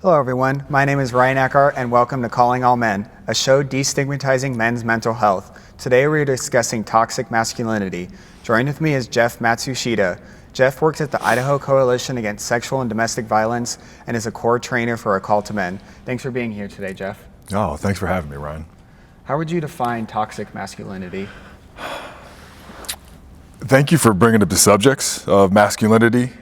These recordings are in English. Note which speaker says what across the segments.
Speaker 1: Hello everyone, my name is Ryan Eckhart and welcome to Calling All Men, a show destigmatizing men's mental health. Today we're discussing toxic masculinity. Joined with me is Jeff Matsushita. Jeff works at the Idaho Coalition Against Sexual and Domestic Violence and is a core trainer for A Call to Men. Thanks for being here today, Jeff.
Speaker 2: Oh, thanks for having me, Ryan.
Speaker 1: How would you define toxic masculinity?
Speaker 2: Thank you for bringing up the subjects of masculinity.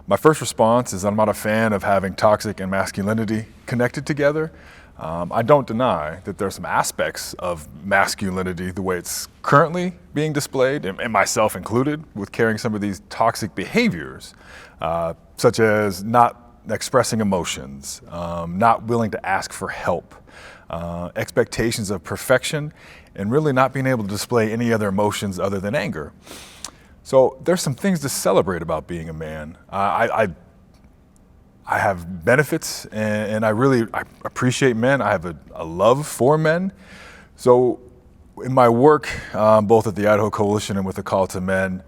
Speaker 2: My first response is I'm not a fan of having toxic and masculinity connected together. I don't deny that there are some aspects of masculinity, the way it's currently being displayed, and myself included, with carrying some of these toxic behaviors, such as not expressing emotions, not willing to ask for help, expectations of perfection, and really not being able to display any other emotions other than anger. So there's some things to celebrate about being a man. I have benefits, and I appreciate men. I have a love for men. So in my work, both at the Idaho Coalition and with A Call to Men,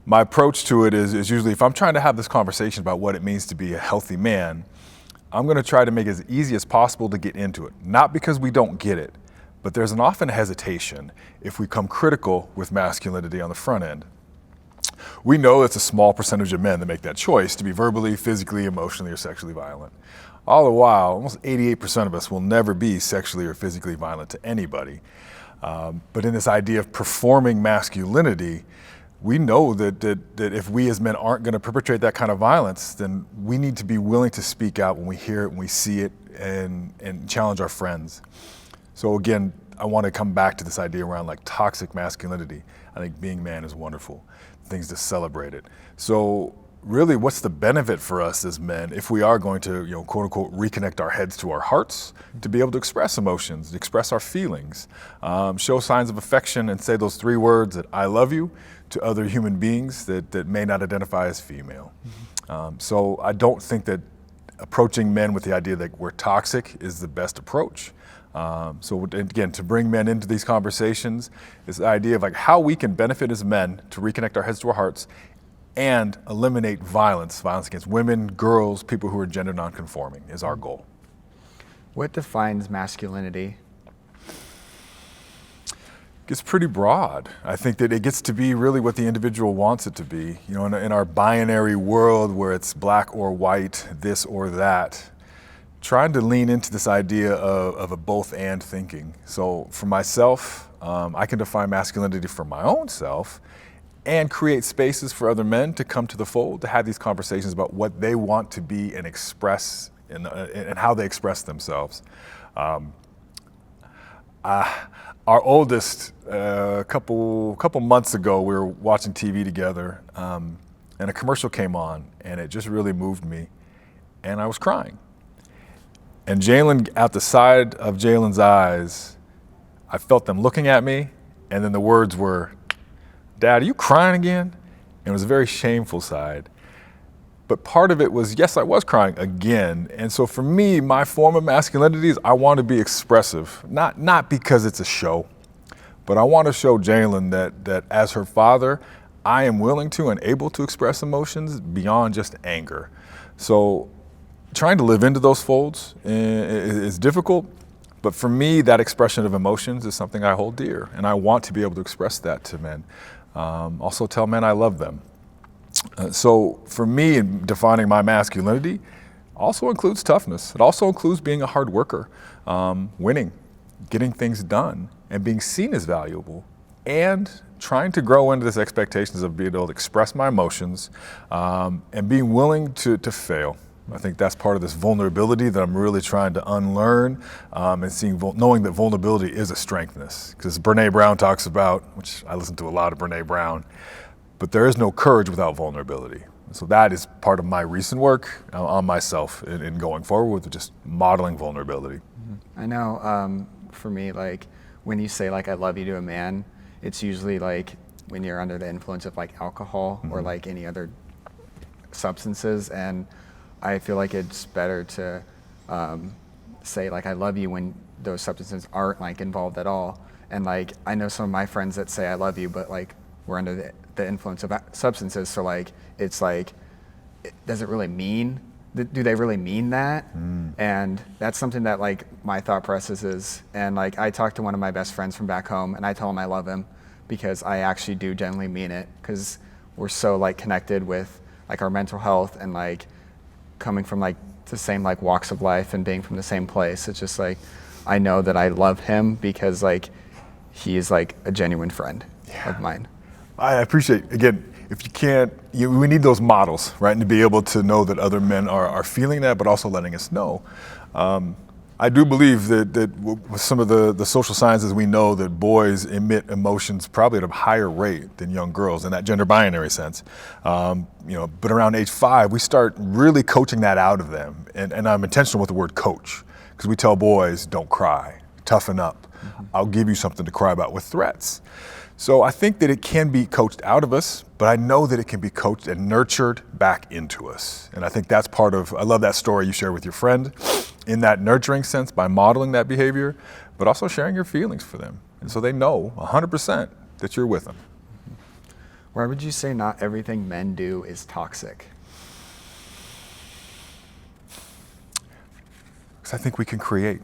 Speaker 2: my approach to it is usually, if I'm trying to have this conversation about what it means to be a healthy man, I'm going to try to make it as easy as possible to get into it. Not because we don't get it, but there's an often hesitation if we come critical with masculinity on the front end. We know it's a small percentage of men that make that choice to be verbally, physically, emotionally, or sexually violent. All the while, almost 88% of us will never be sexually or physically violent to anybody. But in this idea of performing masculinity, we know that if we as men aren't going to perpetrate that kind of violence, then we need to be willing to speak out when we hear it, when we see it, and challenge our friends. So again, I want to come back to this idea around like toxic masculinity. I think being man is wonderful, things to celebrate it. So really, what's the benefit for us as men if we are going to, quote unquote, reconnect our heads to our hearts, to be able to express emotions, to express our feelings, show signs of affection, and say those 3 words that I love you to other human beings that may not identify as female. So I don't think that approaching men with the idea that we're toxic is the best approach. So again, to bring men into these conversations is the idea of like how we can benefit as men to reconnect our heads to our hearts and eliminate violence against women, girls, people who are gender nonconforming is our goal.
Speaker 1: What defines masculinity?
Speaker 2: It's pretty broad. I think that it gets to be really what the individual wants it to be. In our binary world where it's black or white, this or that, trying to lean into this idea of a both and thinking. So for myself, I can define masculinity for my own self and create spaces for other men to come to the fold, to have these conversations about what they want to be and express and how they express themselves. Our oldest, a couple months ago, we were watching TV together, and a commercial came on, and it just really moved me, and I was crying. And Jalen, at the side of Jalen's eyes, I felt them looking at me, and then the words were, "Dad, are you crying again?" And it was a very shameful side. But part of it was, yes, I was crying again. And so for me, my form of masculinity is I want to be expressive, not because it's a show, but I want to show Jalen that as her father, I am willing to and able to express emotions beyond just anger. So trying to live into those folds is difficult, but for me, that expression of emotions is something I hold dear, and I want to be able to express that to men. Also tell men I love them. So for me, in defining my masculinity, also includes toughness. It also includes being a hard worker, winning, getting things done, and being seen as valuable, and trying to grow into this expectations of being able to express my emotions, and being willing to fail. I think that's part of this vulnerability that I'm really trying to unlearn, and knowing that vulnerability is a strengthness. Because Brene Brown talks about, which I listen to a lot of Brene Brown, but there is no courage without vulnerability. So that is part of my recent work on myself in going forward with just modeling vulnerability.
Speaker 1: I know for me, like when you say like I love you to a man, it's usually like when you're under the influence of like alcohol or like any other substances, and I feel like it's better to say like I love you when those substances aren't like involved at all. And like I know some of my friends that say I love you, but like we're under the influence of substances, so like it's like, does it really mean do they really mean that? And that's something that like my thought process is. And like I talk to one of my best friends from back home and I tell him I love him because I actually do genuinely mean it, because we're so like connected with like our mental health and like coming from like the same like walks of life and being from the same place. It's just like I know that I love him because like he is like a genuine friend of mine.
Speaker 2: I appreciate, again, if you can't, we need those models, right? And to be able to know that other men are feeling that, but also letting us know. I do believe that with some of the social sciences, we know that boys emit emotions probably at a higher rate than young girls in that gender binary sense. But around age 5, we start really coaching that out of them. And I'm intentional with the word coach, because we tell boys, don't cry, toughen up. I'll give you something to cry about, with threats. So I think that it can be coached out of us, but I know that it can be coached and nurtured back into us. And I think that's part of, I love that story you share with your friend, in that nurturing sense by modeling that behavior, but also sharing your feelings for them. And so they know 100% that you're with them.
Speaker 1: Why would you say not everything men do is toxic?
Speaker 2: Because I think we can create.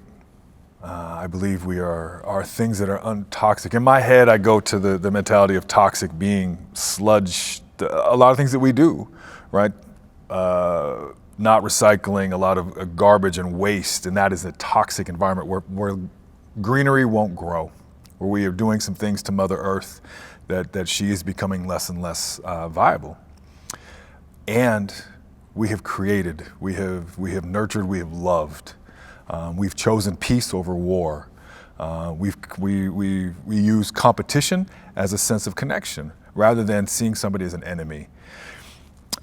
Speaker 2: I believe we are things that are untoxic. In my head, I go to the mentality of toxic being sludge, a lot of things that we do, right? Not recycling, a lot of garbage and waste, and that is a toxic environment where greenery won't grow, where we are doing some things to Mother Earth that she is becoming less and less viable. And we have created, we have nurtured, we have loved. We've chosen peace over war. We use competition as a sense of connection rather than seeing somebody as an enemy.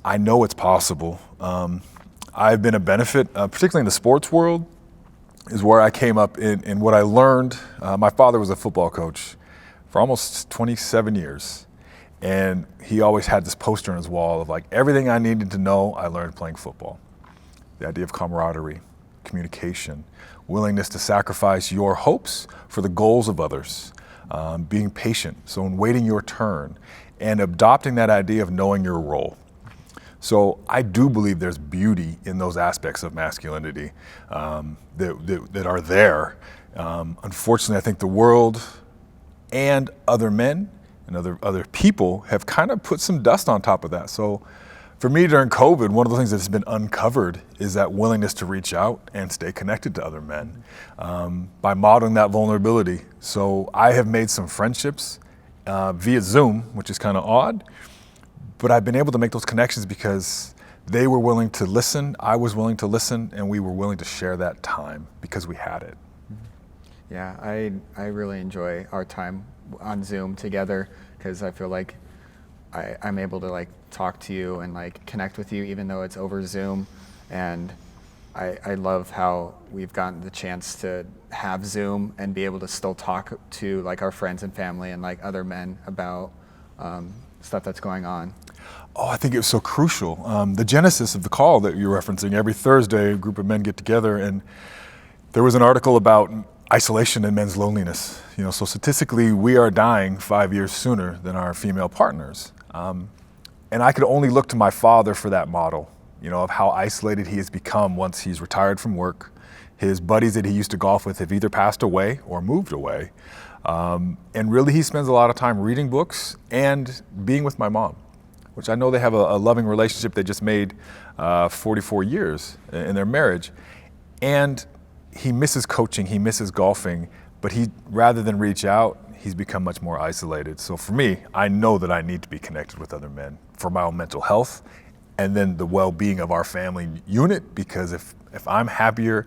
Speaker 2: I know it's possible. I've been a benefit, particularly in the sports world, is where I came up in what I learned. My father was a football coach for almost 27 years. And he always had this poster on his wall of like, everything I needed to know, I learned playing football. The idea of camaraderie, communication, willingness to sacrifice your hopes for the goals of others, being patient, so in waiting your turn, and adopting that idea of knowing your role. So I do believe there's beauty in those aspects of masculinity that are there. Unfortunately, I think the world and other men and other people have kind of put some dust on top of that. So for me during COVID, one of the things that's been uncovered is that willingness to reach out and stay connected to other men by modeling that vulnerability. So I have made some friendships via Zoom, which is kind of odd, but I've been able to make those connections because they were willing to listen, I was willing to listen, and we were willing to share that time because we had it.
Speaker 1: Yeah, I really enjoy our time on Zoom together because I feel like I'm able to like talk to you and like connect with you even though it's over Zoom. And I love how we've gotten the chance to have Zoom and be able to still talk to like our friends and family and like other men about stuff that's going on.
Speaker 2: Oh, I think it was so crucial. The genesis of the call that you're referencing, every Thursday a group of men get together, and there was an article about isolation and men's loneliness. So statistically we are dying 5 years sooner than our female partners. And I could only look to my father for that model, of how isolated he has become once he's retired from work. His buddies that he used to golf with have either passed away or moved away. And really he spends a lot of time reading books and being with my mom, which I know they have a loving relationship. They just made 44 years in their marriage. And he misses coaching, he misses golfing, but rather than reach out, he's become much more isolated. So for me, I know that I need to be connected with other men for my own mental health and then the well-being of our family unit, because if I'm happier,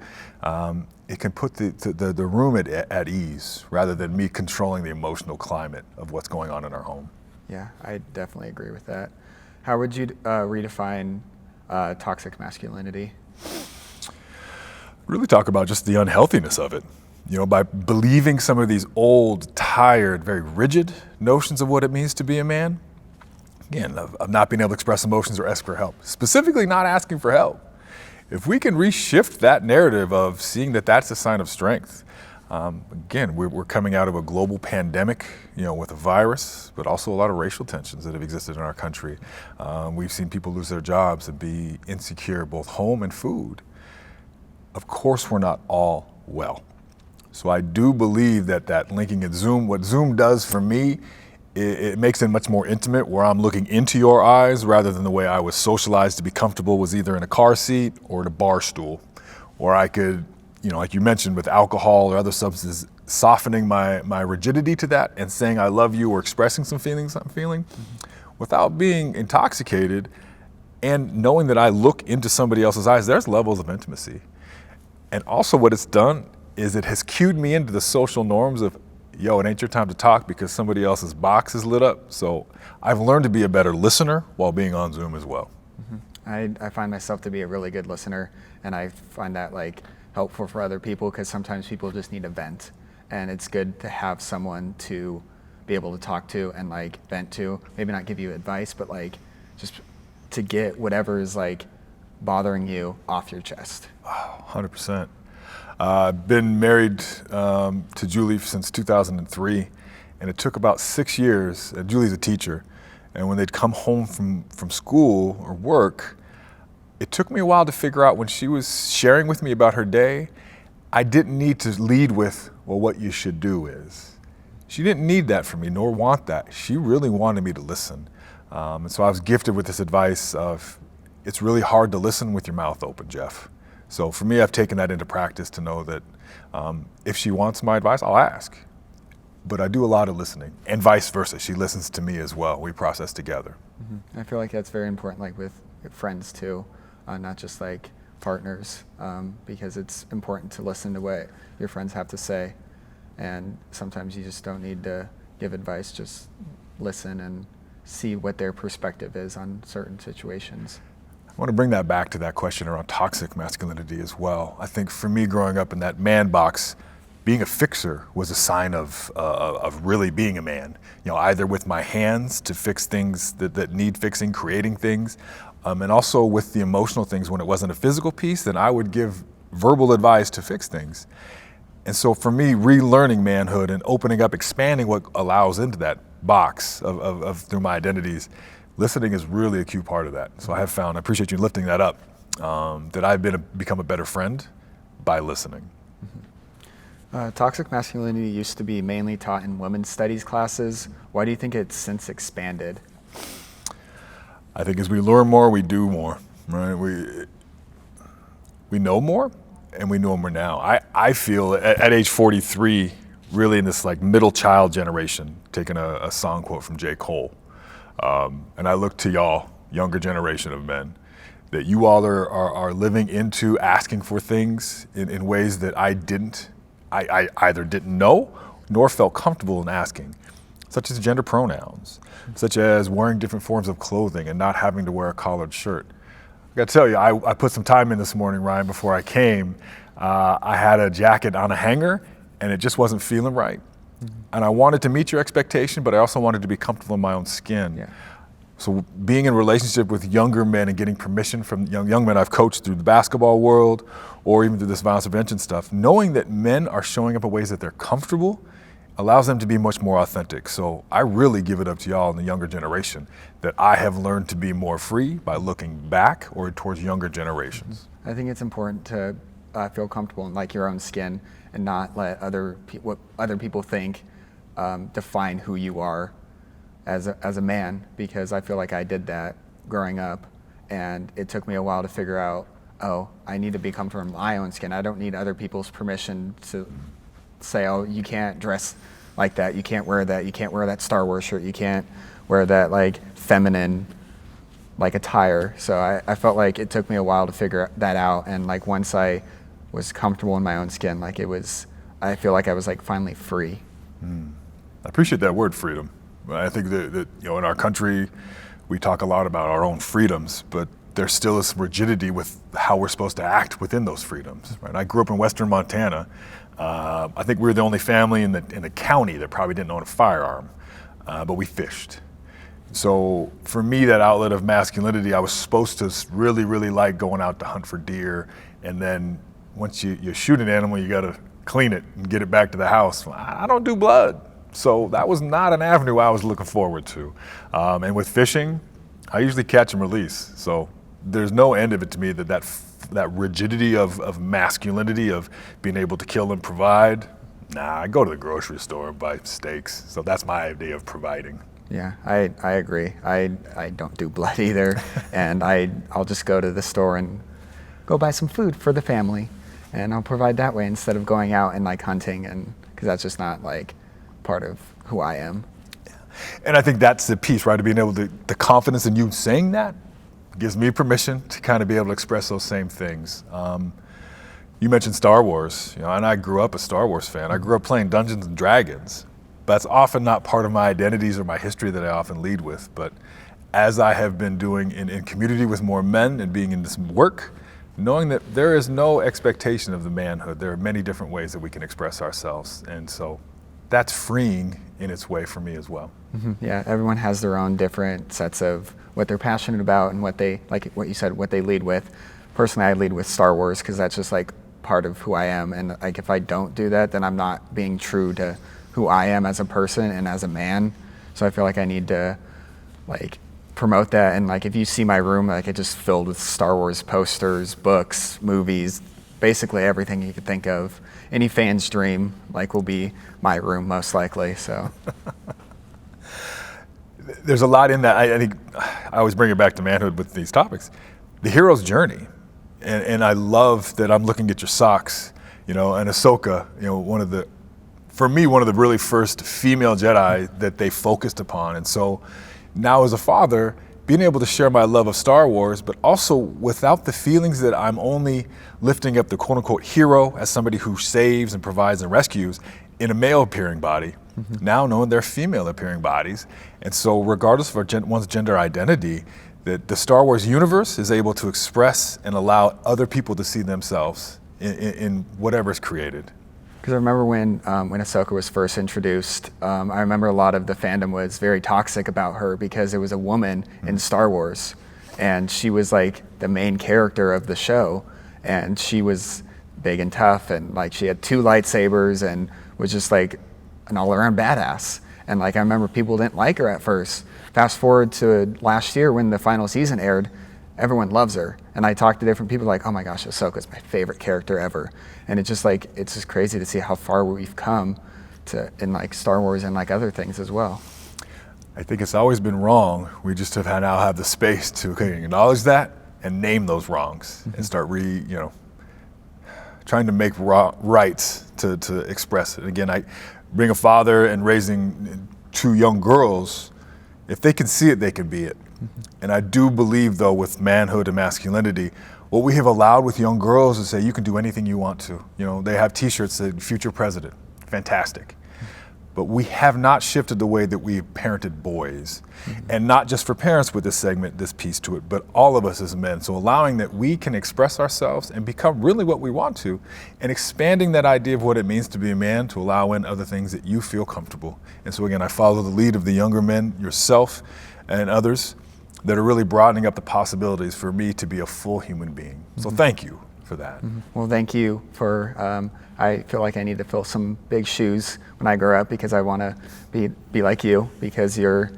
Speaker 2: it can put the room at ease rather than me controlling the emotional climate of what's going on in our home.
Speaker 1: Yeah, I definitely agree with that. How would you redefine toxic masculinity?
Speaker 2: Really talk about just the unhealthiness of it. By believing some of these old, tired, very rigid notions of what it means to be a man. Again, of not being able to express emotions or ask for help. Specifically not asking for help. If we can reshift that narrative of seeing that that's a sign of strength, Again, we're coming out of a global pandemic, with a virus, but also a lot of racial tensions that have existed in our country. We've seen people lose their jobs and be insecure, both home and food. Of course, we're not all well. So I do believe that linking at Zoom, what Zoom does for me, it makes it much more intimate, where I'm looking into your eyes rather than the way I was socialized to be comfortable was either in a car seat or at a bar stool, or I could, like you mentioned with alcohol or other substances, softening my rigidity to that and saying I love you or expressing some feelings I'm feeling without being intoxicated, and knowing that I look into somebody else's eyes. There's levels of intimacy. And also what it's done is it has cued me into the social norms of, yo, it ain't your time to talk because somebody else's box is lit up. So I've learned to be a better listener while being on Zoom as well.
Speaker 1: I find myself to be a really good listener, and I find that helpful for other people, because sometimes people just need a vent, and it's good to have someone to be able to talk to and vent to. Maybe not give you advice, but just to get whatever is bothering you off your chest.
Speaker 2: 100%. I've been married to Julie since 2003, and it took about 6 years. Julie's a teacher, and when they'd come home from school or work, it took me a while to figure out, when she was sharing with me about her day, I didn't need to lead with, well, what you should do is. She didn't need that from me, nor want that. She really wanted me to listen. And so I was gifted with this advice of, it's really hard to listen with your mouth open, Jeff. So for me, I've taken that into practice to know that if she wants my advice, I'll ask. But I do a lot of listening, and vice versa. She listens to me as well. We process together.
Speaker 1: I feel like that's very important, with friends too, not just partners, because it's important to listen to what your friends have to say. And sometimes you just don't need to give advice, just listen and see what their perspective is on certain situations.
Speaker 2: I want to bring that back to that question around toxic masculinity as well. I think for me, growing up in that man box, being a fixer was a sign of really being a man. Either with my hands to fix things that need fixing, creating things, and also with the emotional things. When it wasn't a physical piece, then I would give verbal advice to fix things. And so for me, relearning manhood and opening up, expanding what allows into that box of through my identities, listening is really a key part of that. So I have found, I appreciate you lifting that up, that I've become a better friend by listening.
Speaker 1: Toxic masculinity used to be mainly taught in women's studies classes. Why do you think it's since expanded?
Speaker 2: I think as we learn more, we do more, right? We know more, and we know more now. I feel at age 43, really in this middle child generation, taking a song quote from J. Cole, and I look to y'all, younger generation of men, that you all are living into asking for things in ways that I either didn't know nor felt comfortable in asking, such as gender pronouns, such as wearing different forms of clothing and not having to wear a collared shirt. I gotta tell you, I put some time in this morning, Ryan, before I came. I had a jacket on a hanger and it just wasn't feeling right. And I wanted to meet your expectation, but I also wanted to be comfortable in my own skin.
Speaker 1: Yeah.
Speaker 2: So being in relationship with younger men and getting permission from young men I've coached through the basketball world or even through this violence prevention stuff, knowing that men are showing up in ways that they're comfortable allows them to be much more authentic. So I really give it up to y'all in the younger generation that I have learned to be more free by looking back or towards younger generations.
Speaker 1: I think it's important to feel comfortable in your own skin and not let what other people think define who you are as a man, because I feel like I did that growing up, and it took me a while to figure out, oh, I need to be comfortable in my own skin. I don't need other people's permission to say, oh, you can't dress like that, you can't wear that, you can't wear that Star Wars shirt, you can't wear that feminine attire. So I felt like it took me a while to figure that out, and once I was comfortable in my own skin, I feel like I was finally free.
Speaker 2: I appreciate that word, freedom. I think that in our country, we talk a lot about our own freedoms, but there still is some rigidity with how we're supposed to act within those freedoms. Right? I grew up in Western Montana. I think we were the only family in the county that probably didn't own a firearm, but we fished. So for me, that outlet of masculinity, I was supposed to really, really like going out to hunt for deer, and then once you shoot an animal, you gotta clean it and get it back to the house. I don't do blood. So that was not an avenue I was looking forward to. And with fishing, I usually catch and release. So there's no end of it to me that rigidity of masculinity, of being able to kill and provide. Nah, I go to the grocery store and buy steaks. So that's my idea of providing.
Speaker 1: Yeah, I agree. I don't do blood either. And I'll just go to the store and go buy some food for the family. And I'll provide that way instead of going out and like hunting, and because that's just not like part of who I am.
Speaker 2: And I think that's the piece, right? To being able to, the confidence in you saying that gives me permission to kind of be able to express those same things. You mentioned Star Wars, and I grew up a Star Wars fan. I grew up playing Dungeons and Dragons. That's often not part of my identities or my history that I often lead with. But as I have been doing in community with more men and being in this work, knowing that there is no expectation of the manhood, there are many different ways that we can express ourselves. And so that's freeing in its way for me as well.
Speaker 1: Mm-hmm. Yeah, everyone has their own different sets of what they're passionate about and what they, like what you said, what they lead with. Personally, I lead with Star Wars because that's just like part of who I am. And like if I don't do that, then I'm not being true to who I am as a person and as a man. So I feel like I need to like promote that. And like if you see my room, like it's just filled with Star Wars posters, books, movies, basically everything you could think of. Any fan's dream like will be my room most likely. So
Speaker 2: there's a lot in that. I think I always bring it back to manhood with these topics. The hero's journey. And I love that I'm looking at your socks, and Ahsoka, for me, one of the really first female Jedi that they focused upon. And so now as a father, being able to share my love of Star Wars, but also without the feelings that I'm only lifting up the quote unquote hero as somebody who saves and provides and rescues in a male appearing body, now knowing they're female appearing bodies. And so regardless of one's gender identity, that the Star Wars universe is able to express and allow other people to see themselves in whatever's created.
Speaker 1: Because I remember when Ahsoka was first introduced, I remember a lot of the fandom was very toxic about her because it was a woman in Star Wars, and she was like the main character of the show, and she was big and tough, and like she had 2 lightsabers and was just like an all-around badass. And like I remember people didn't like her at first. Fast forward to last year when the final season aired, everyone loves her. And I talked to different people like, oh my gosh, Ahsoka's my favorite character ever. And it's just crazy to see how far we've come in like Star Wars and like other things as well.
Speaker 2: I think it's always been wrong. We just now have the space to acknowledge that and name those wrongs and start trying to make rights to express it. Again, being a father and raising 2 young girls, if they can see it, they can be it. And I do believe, though, with manhood and masculinity, what we have allowed with young girls is say, you can do anything you want to. They have T-shirts that future president, fantastic. But we have not shifted the way that we have parented boys. And not just for parents with this segment, this piece to it, but all of us as men. So allowing that we can express ourselves and become really what we want to, and expanding that idea of what it means to be a man to allow in other things that you feel comfortable. And so again, I follow the lead of the younger men, yourself and others, that are really broadening up the possibilities for me to be a full human being. So thank you for that.
Speaker 1: Well, thank you for, I feel like I need to fill some big shoes when I grow up because I want to be like you, because you're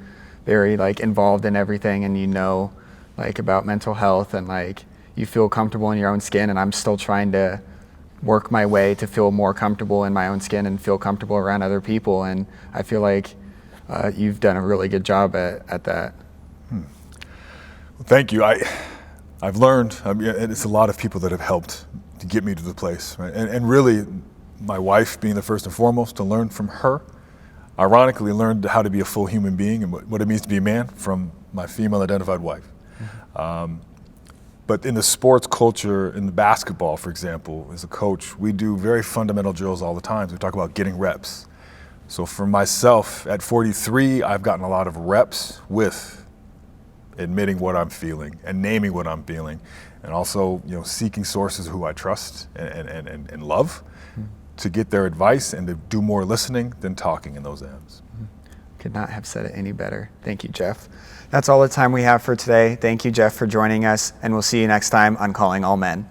Speaker 1: very like involved in everything and like about mental health and like you feel comfortable in your own skin, and I'm still trying to work my way to feel more comfortable in my own skin and feel comfortable around other people. And I feel like you've done a really good job at that.
Speaker 2: Well, thank you. I've learned, it's a lot of people that have helped to get me to the place, right? And really, my wife being the first and foremost, to learn from her. Ironically, learned how to be a full human being and what it means to be a man from my female identified wife. But in the sports culture, in the basketball, for example, as a coach, we do very fundamental drills all the time. We talk about getting reps. So for myself, at 43, I've gotten a lot of reps with admitting what I'm feeling and naming what I'm feeling, and also seeking sources who I trust and love to get their advice and to do more listening than talking in those ends.
Speaker 1: Could not have said it any better. Thank you, Jeff. That's all the time we have for today. Thank you, Jeff, for joining us, and we'll see you next time on Calling All Men.